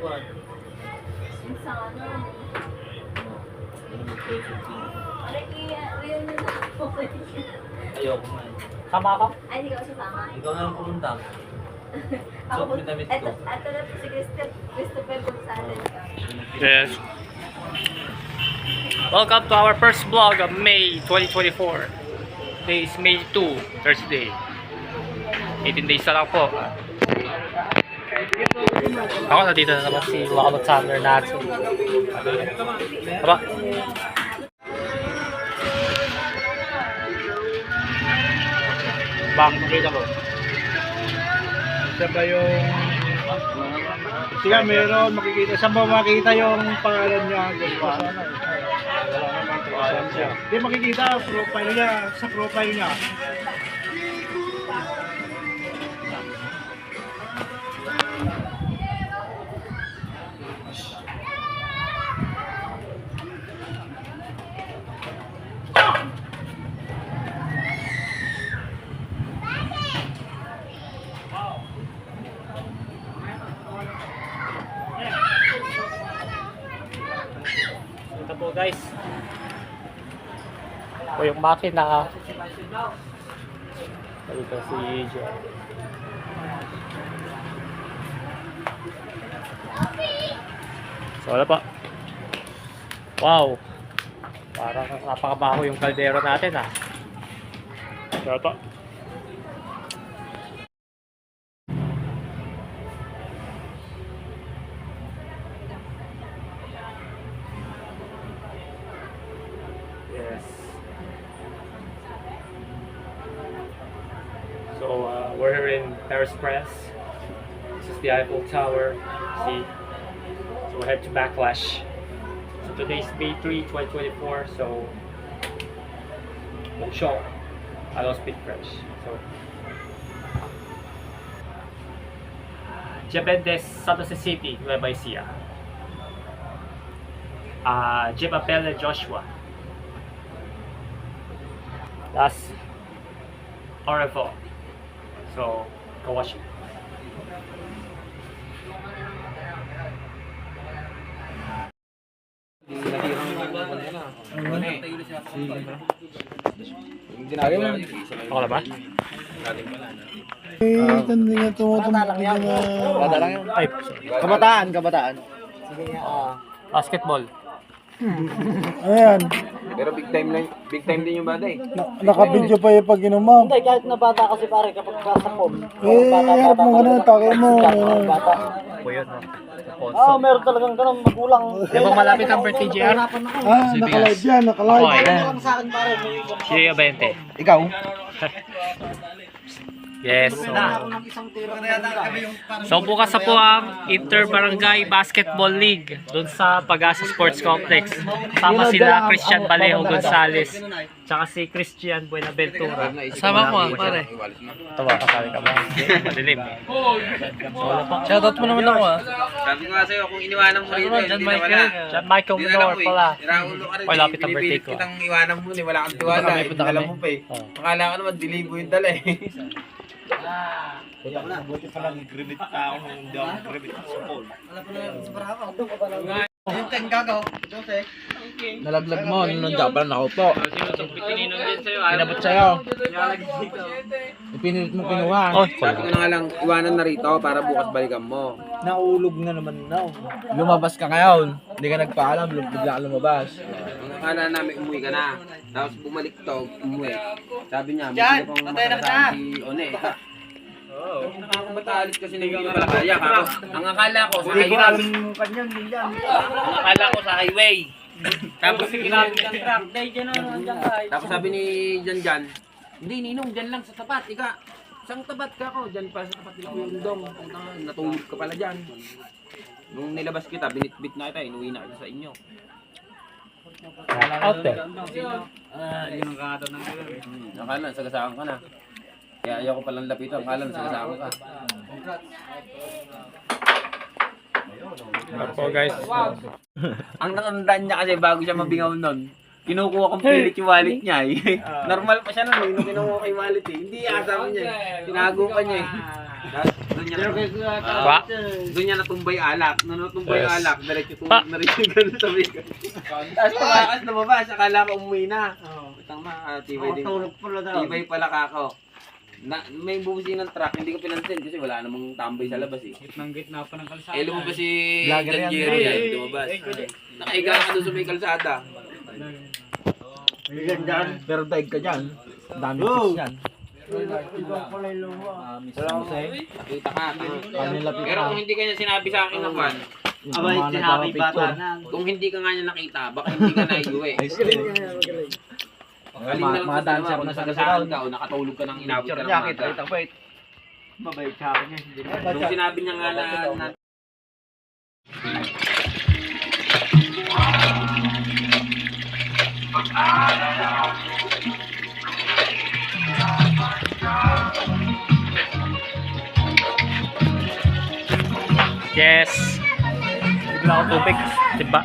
Sana. Ayoko man. Tama ka? Ay, hindi ka sasama. Ikaw na lang pumunta. Ako po, pinamit ko. ito na po si Christopher Gonzalez. Yes. Welcome to our first vlog of May 2024. Today is May 2, Thursday. 18 days na lang po. Ako nandito na naman si Lolo Thunder natin. Aba. Bang, makita ko. Siya ba yung... Siya meron, makikita. Saan ba makikita yung pangalan niya? Wala naman pangalan siya. Hindi makikita, profile niya, sa profile niya. Ito po guys. Ito yung makina. Ito si EJ. So wala pa. Wow. Parang napakabaho yung kaldero natin ah. Wala pa. Yes. So we're here in Paris, France. This is the Eiffel Tower. See? So we'll head to Backlash. So today's May 3, 2024. So bonjour. I don't speak French. So je viens de Santa Fe City, Nueva Ecija. Je m'appelle Joshua. That's au revoir. So, go watch it. Ako na ba? Hindi nga tumutumbok niya na... Bata lang yun. Ay, Kabataan. basketball. Ayan, Pero big time din yung bata eh. nakabidyo pa yung pag inumaw. Hindi, kahit na bata kasi pare, kapag nasa form. Harap mo ganun, takay mo. Bata. Po yun, no? Oo, meron talagang ganun magulang. Di ba malapit ang birthday, JR? Nakalive yan, nakalive. Okay. Lang sa akin pare, may Siya 20. Ikaw? Yes. So, ako ng isang tira. so bukas na po ang Inter-Barangay Basketball League doon sa Pag-asa Sports Complex. Sama sila Christian Balejo Gonzalez tsaka si Christian Buenaventura. Sama ko pare. Ito ba, kasali ka ba? Madilim. So, wala pa. Shoutout mo naman ako ah. Sabi ko nga sa'yo, kung iniwanan mo rito, hindi na wala. John Michael Minor pala. Iraulo ka rin. Ay, lapit ang birthday ko. Kitang iwanan mo, wala kang tiwala. Hindi alam mo pa eh. Akala ka naman, dilibo yung dala eh. Buti pa lang gribit tao nung hindi ako gribit sa pool. Nalaglag mo, nandiyan pala nakaupo. Pinabot sa'yo. Ipinilit mo kinuha. Oh, Sabi ko na nga lang, iwanan na rito para bukas balikan mo. Naulog na naman na. Lumabas ka ngayon. Hindi ka nagpaalam, bigla ka lumabas. Ang akala namin umuwi ka na. Tapos bumalik to, umuwi. Sabi niya, Jan, pang patay na ka na. si One. Nakakabatalit kasi hindi ko pala kaya. Ang akala ko sa highway. Ang akala ko sa highway. Tapos Tapos sabi ni Jan, hindi Ninong, dyan lang sa tapat. Ika, isang tapat ka ako. Dyan pa sa tapat ni Kuya Undong. Natulog ka pala dyan. Nung nilabas kita, binitbit na kita, inuwi na kita sa inyo. out there. Yung nakakataw ng akala, sagasaan ka na. Kaya ayaw ko palang lapitan, akala, sagasaan ka. Ito po guys. Ang nakandaan niya kasi bago siya mabingaw nun, kinukuha kong pilit yung wallet niya eh. Normal pa siya nun eh, nung kinukuha ko yung wallet eh. Hindi, asama niya eh. Tinago pa niya eh. doon niya Pa. doon niya natumbay alak. Nung natumbay Yes. alak, diretso Pa. tulog na rin yung gano'n sa bigat. Tapos tumakas na baba, akala ko umuwi na. Utang tibay din. Tibay pala kako. May bubusin ng truck, hindi ko pinansin kasi wala namang tambay sa labas eh. Gitna pa ng kalsada. Eh, lumabas si Vlogger John yan. Jerry yan, lumabas. Nakaiga ka doon sa may kalsada. Pero daig ka dyan. Dami tips yan. Mr. Jose. Kita ka. Lapit Pero kung hindi kanya sinabi sa akin naman, Abay, sinabi bata na. kung hindi ka nga niya nakita, baka hindi ka naiuwi. Galing na lang Mga sa dancer dalawa, na kung sa nagkasaan ka o nakatulog ka ng inabot ka ng umaga. Mabait sa akin yan. Nung sinabi niya nga na Yes. Bigla ako tubig. Diba?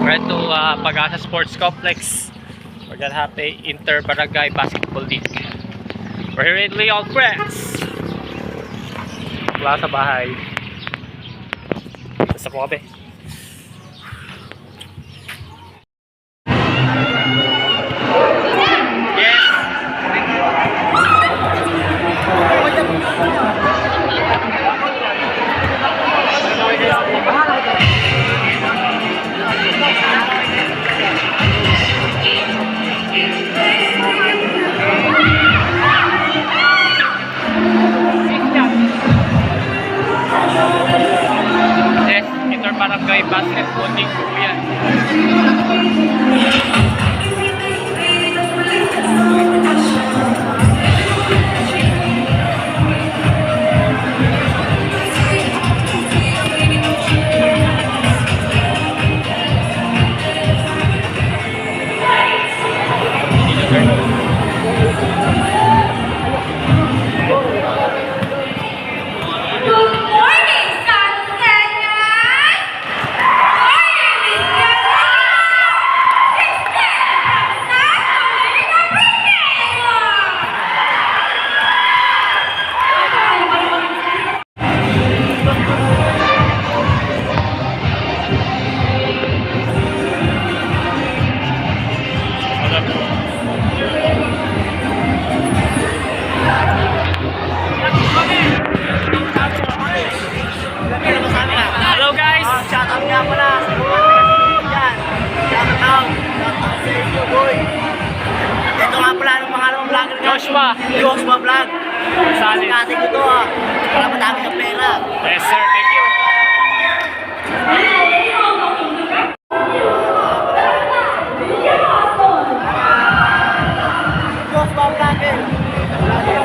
We're to Pag-asa Sports Complex. We're gonna have a Inter-Barangay Basketball League. We're here in Leon Press. Wala sa bahay. Basta po kami. Yes, Inter-Barangay Basketball League po yan. Hello guys! Shoutout nga pala sa mga taga-dyan. Shoutout. Shoutout sa inyo, boy. Ito nga pala ang pangalawang vlogger nga. Joshua! Joshua Vlog. Salis. Kating ko to para madami ng pera. Yes sir, thank you! Joshua Vlogger.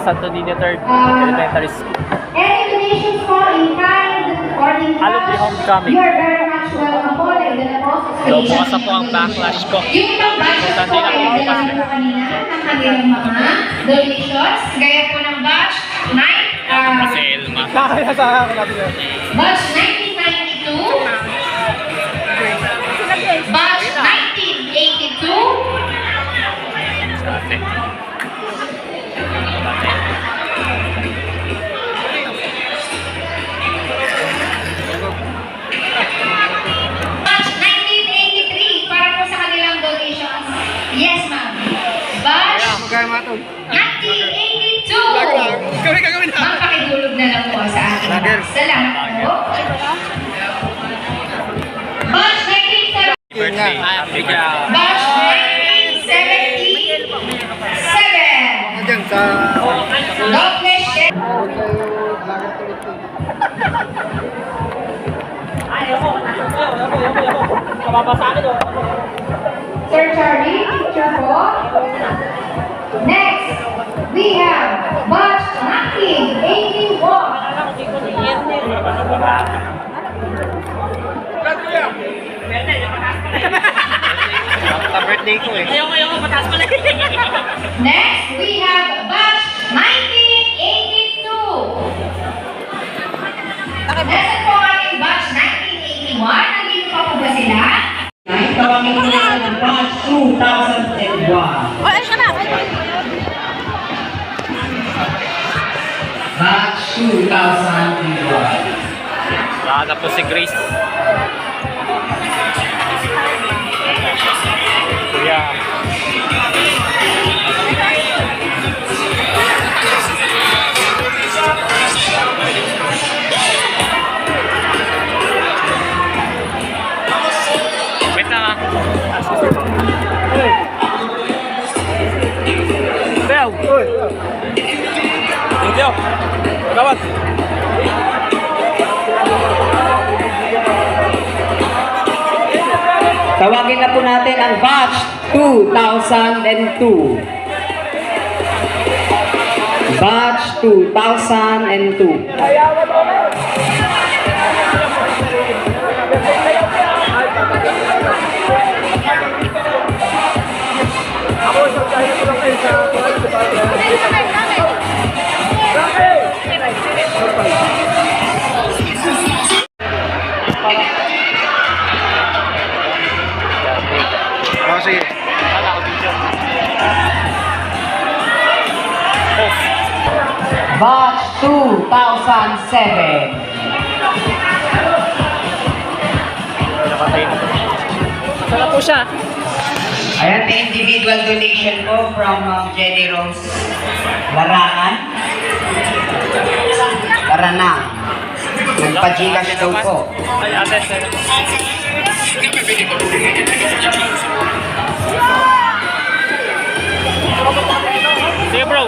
Santo Niño 3rd Elementary School. Any donations for in kind or in Alumni cash, homecoming. you are very much welcome po in the process So, bukas na po ang backlash ko. Yung ibang batch So, po Sunday na ay po bukas dalawa na. po kanina ng kanilang mga donations. Gaya po ng batch 9, Kasi Elma. Kaya sa akin natin yan. batch 1992, batch 1982, Ate. batch 1983 para po sa kanilang donations. Yes, ma'am. Batch 1982. Ma'am, pakidulog na lang po sa akin. Salamat po. Batch 1970. Birthday. Happy job. Batch 1977. Diyan sa... God bless you. Sir Charlie, picture po. Next, we have batch 1981. Birthday ko eh. Next, we have batch 1982. Nasaan po ang ating batch 1981? Nandito pa po ba sila? Tawagin mo na ng batch 2001. Batch 2001. Lahat po si Grace. Kuya. Wait lang ah. Bel! Thank you! Gawat! Tawagin na po natin ang batch 2002. Batch 2002. Oh, sige. Batch 2007. Napatay na. Saan na po siya? Ayan, may individual donation po from Jenny Rose Larangan. Laranang. Nagpa-Gcash daw po. Ay, ate. Sige bro.